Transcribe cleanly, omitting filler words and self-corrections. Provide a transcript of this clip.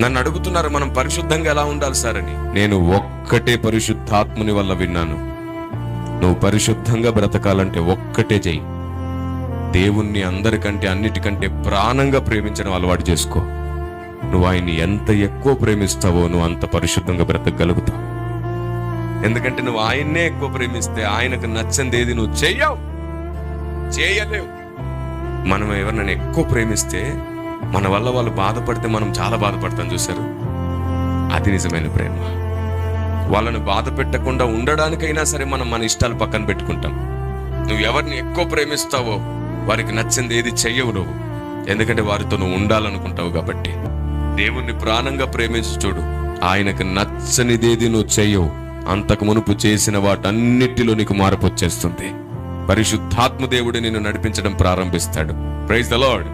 నన్ను అడుగుతున్నారు, మనం పరిశుద్ధంగా ఎలా ఉండాలి సార్ అని. నేను ఒక్కటే పరిశుద్ధాత్ముని వల్ల విన్నాను, నువ్వు పరిశుద్ధంగా బ్రతకాలంటే ఒక్కటే చెయ్యి, దేవుణ్ణి అందరికంటే అన్నిటికంటే ప్రాణంగా ప్రేమించడం అలవాటు చేసుకో. నువ్వు ఆయన్ని ఎంత ఎక్కువ ప్రేమిస్తావో నువ్వు అంత పరిశుద్ధంగా బ్రతకగలుగుతావు. ఎందుకంటే నువ్వు ఆయన్నే ఎక్కువ ప్రేమిస్తే ఆయనకు నచ్చంది ఏది నువ్వు చేయలేవు. మనం ఎవరినైనా ఎక్కువ ప్రేమిస్తే మన వల్ల వాళ్ళు బాధపడితే మనం చాలా బాధపడతాం, చూసారు? అది నిజమైన ప్రేమ. వాళ్ళని బాధ పెట్టకుండా ఉండడానికైనా సరే మనం మన ఇష్టాలు పక్కన పెట్టుకుంటాం. నువ్వు ఎవరిని ఎక్కువ ప్రేమిస్తావో వారికి నచ్చింది ఏది చెయ్యవు నువ్వు, ఎందుకంటే వారితో నువ్వు ఉండాలనుకుంటావు కాబట్టి. దేవుణ్ణి ప్రాణంగా ప్రేమించి చూడు, ఆయనకు నచ్చనిదేది నువ్వు చెయ్యవు. అంతకు మునుపు చేసిన వాటన్నిటిలో నీకు మార్పు వచ్చేస్తుంది. పరిశుద్ధాత్మ దేవుడు నిన్ను నడిపించడం ప్రారంభిస్తాడు. Praise the lord.